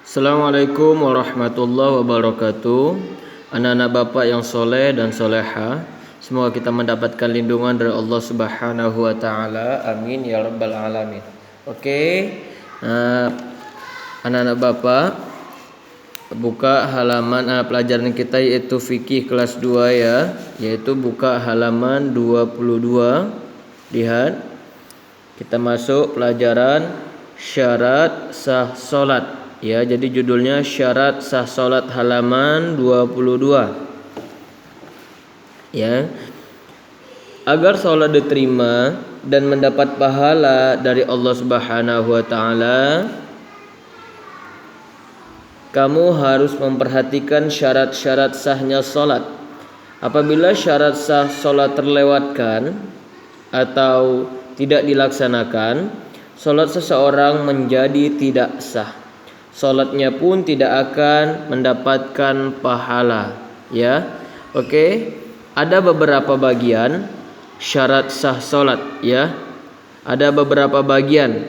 Assalamualaikum warahmatullahi wabarakatuh. Anak-anak bapak yang soleh dan soleha, semoga kita mendapatkan lindungan dari Allah Subhanahu wa taala. Amin ya rabbal alamin. Oke. Anak-anak bapak, buka halaman pelajaran kita yaitu fikih kelas 2 ya, yaitu buka halaman 22. Lihat. Kita masuk pelajaran syarat sah salat. Ya, jadi judulnya syarat sah salat halaman 22. Ya. Agar salat diterima dan mendapat pahala dari Allah Subhanahu wa taala, kamu harus memperhatikan syarat-syarat sahnya salat. Apabila syarat sah salat terlewatkan atau tidak dilaksanakan, salat seseorang menjadi tidak sah. Salatnya pun tidak akan mendapatkan pahala, ya. Oke. Ada beberapa bagian syarat sah salat, ya. Ada beberapa bagian.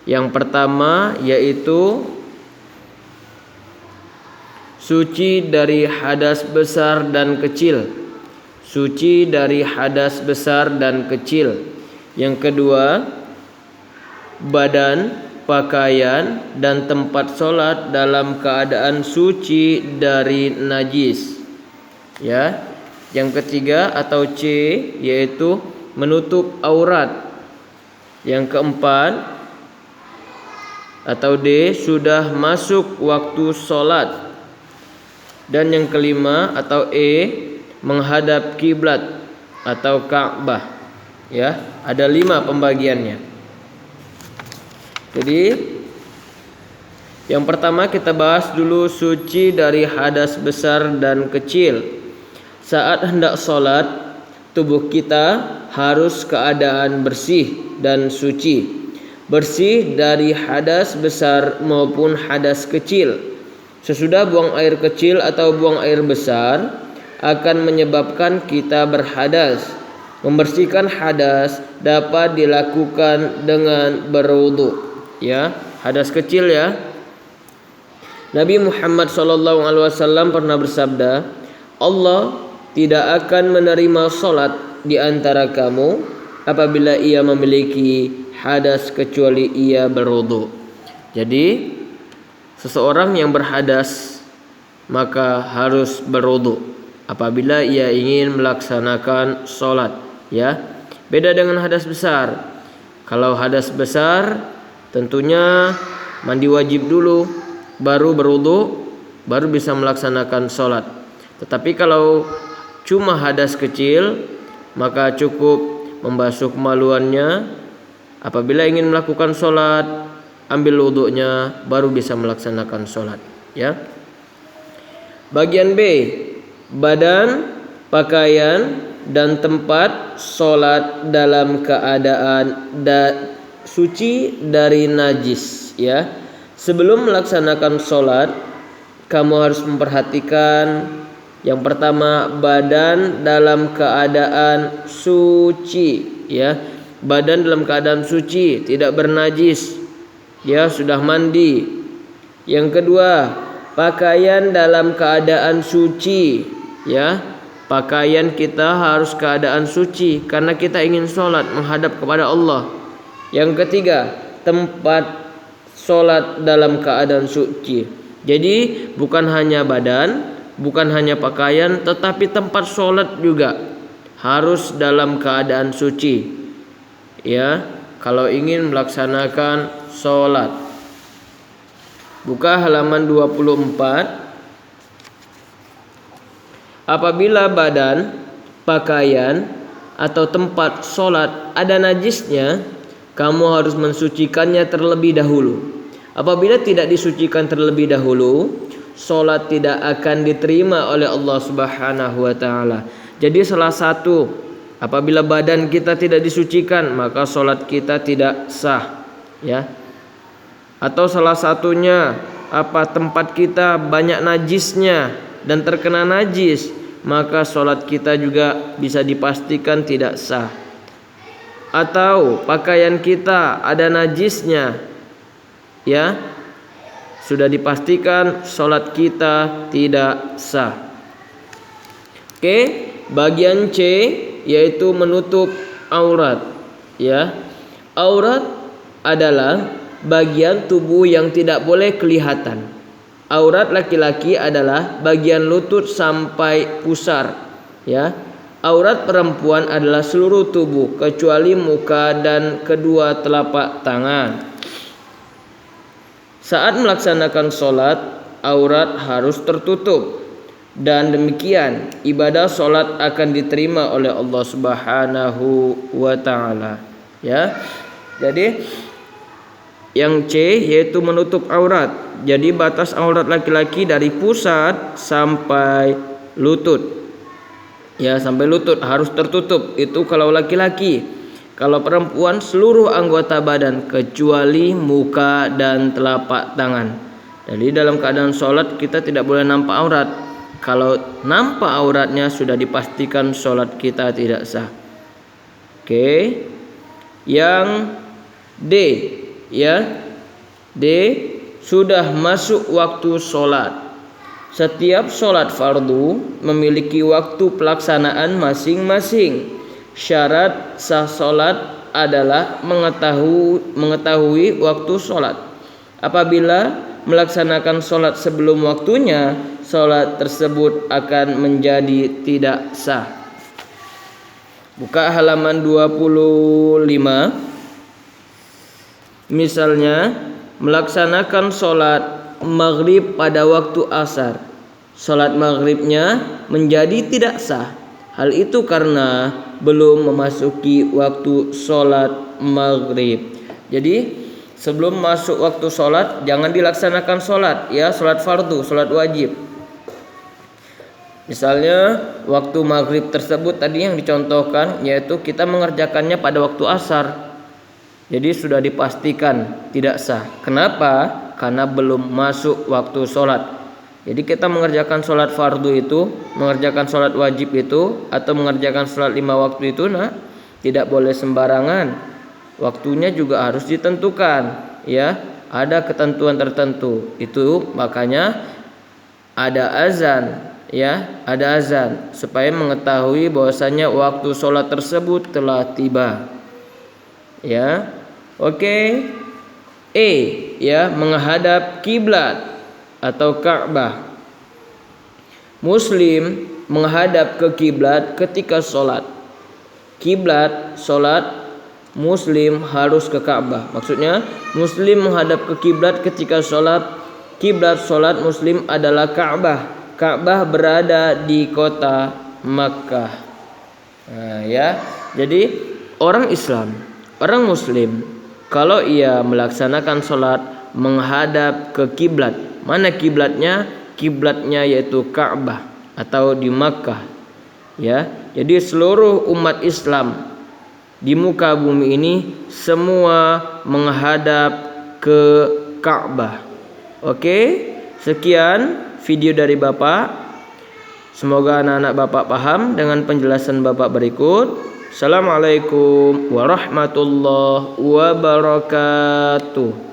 Yang pertama yaitu suci dari hadas besar dan kecil. Suci dari hadas besar dan kecil. Yang kedua, badan, pakaian dan tempat sholat dalam keadaan suci dari najis. Ya. Yang ketiga atau C yaitu menutup aurat. Yang keempat atau D, sudah masuk waktu sholat. Dan yang kelima atau E, menghadap kiblat atau Ka'bah. Ya, ada 5 pembagiannya. Jadi yang pertama kita bahas dulu suci dari hadas besar dan kecil. Saat hendak sholat, tubuh kita harus keadaan bersih dan suci. Bersih dari hadas besar maupun hadas kecil. Sesudah buang air kecil atau buang air besar akan menyebabkan kita berhadas. Membersihkan hadas dapat dilakukan dengan berwudu. Ya, hadas kecil ya. Nabi Muhammad SAW pernah bersabda, Allah tidak akan menerima salat di antara kamu apabila ia memiliki hadas kecuali ia berwudu. Jadi seseorang yang berhadas maka harus berwudu apabila ia ingin melaksanakan salat, ya. Beda dengan hadas besar. Kalau hadas besar tentunya mandi wajib dulu, baru berwudu, baru bisa melaksanakan sholat. Tetapi kalau cuma hadas kecil, maka cukup membasuh kemaluannya. Apabila ingin melakukan sholat, ambil wudunya, baru bisa melaksanakan sholat. Ya. Bagian B, badan, pakaian dan tempat sholat dalam keadaan suci dari najis, ya. Sebelum melaksanakan sholat, kamu harus memperhatikan yang pertama, badan dalam keadaan suci, ya. Badan dalam keadaan suci, tidak bernajis, ya, sudah mandi. Yang kedua, pakaian dalam keadaan suci, ya. Pakaian kita harus keadaan suci karena kita ingin sholat menghadap kepada Allah. Yang ketiga, tempat sholat dalam keadaan suci. Jadi bukan hanya badan, bukan hanya pakaian, tetapi tempat sholat juga harus dalam keadaan suci. Ya, kalau ingin melaksanakan sholat. Buka halaman 24. Apabila badan, pakaian atau tempat sholat ada najisnya, kamu harus mensucikannya terlebih dahulu. Apabila tidak disucikan terlebih dahulu, sholat tidak akan diterima oleh Allah Subhanahu wa taala. Jadi salah satu, apabila badan kita tidak disucikan, maka sholat kita tidak sah, ya. Atau salah satunya tempat kita banyak najisnya dan terkena najis, maka sholat kita juga bisa dipastikan tidak sah. Atau pakaian kita ada najisnya, ya, sudah dipastikan sholat kita tidak sah. Oke, bagian C yaitu menutup aurat. Ya, aurat adalah bagian tubuh yang tidak boleh kelihatan. Aurat laki-laki adalah bagian lutut sampai pusar. Ya, aurat perempuan adalah seluruh tubuh kecuali muka dan kedua telapak tangan. Saat melaksanakan sholat, aurat harus tertutup. Dan demikian ibadah sholat akan diterima oleh Allah Subhanahu wa ta'ala. Ya, jadi yang C yaitu menutup aurat. Jadi batas aurat laki-laki dari pusat sampai lutut. Ya, sampai lutut harus tertutup. Itu kalau laki-laki. Kalau perempuan seluruh anggota badan kecuali muka dan telapak tangan. Jadi dalam keadaan sholat kita tidak boleh nampak aurat. Kalau nampak auratnya sudah dipastikan sholat kita tidak sah. Oke. Yang D, ya. D, sudah masuk waktu sholat. Setiap sholat fardu memiliki waktu pelaksanaan masing-masing. Syarat sah sholat adalah mengetahui waktu sholat. Apabila melaksanakan sholat sebelum waktunya, sholat tersebut akan menjadi tidak sah. Buka halaman 25. Misalnya, melaksanakan sholat maghrib pada waktu asar. Sholat maghribnya menjadi tidak sah. Hal itu karena belum memasuki waktu sholat maghrib. Jadi sebelum masuk waktu sholat jangan dilaksanakan sholat, ya, sholat fardu, sholat wajib. Misalnya waktu maghrib tersebut tadi yang dicontohkan yaitu kita mengerjakannya pada waktu asar. Jadi sudah dipastikan tidak sah. Kenapa? Karena belum masuk waktu sholat. Jadi kita mengerjakan sholat fardu itu, mengerjakan sholat wajib itu, atau mengerjakan sholat 5 waktu itu, tidak boleh sembarangan. Waktunya juga harus ditentukan, ya. Ada ketentuan tertentu. Itu makanya ada azan, ya, ada azan supaya mengetahui bahwasanya waktu sholat tersebut telah tiba. Ya. Oke. E, ya, menghadap kiblat atau Ka'bah. Muslim menghadap ke kiblat ketika sholat. Kiblat sholat, Muslim harus ke Ka'bah. Maksudnya Muslim menghadap ke kiblat ketika sholat. Kiblat sholat Muslim adalah Ka'bah. Ka'bah berada di kota Makkah. Nah, ya. Jadi orang Islam, orang Muslim, kalau ia melaksanakan sholat menghadap ke kiblat, mana kiblatnya? Kiblatnya yaitu Ka'bah atau di Makkah. Ya, jadi seluruh umat Islam di muka bumi ini semua menghadap ke Ka'bah. Oke, sekian video dari Bapak. Semoga anak-anak Bapak paham dengan penjelasan Bapak berikut. Assalamualaikum warahmatullahi wabarakatuh.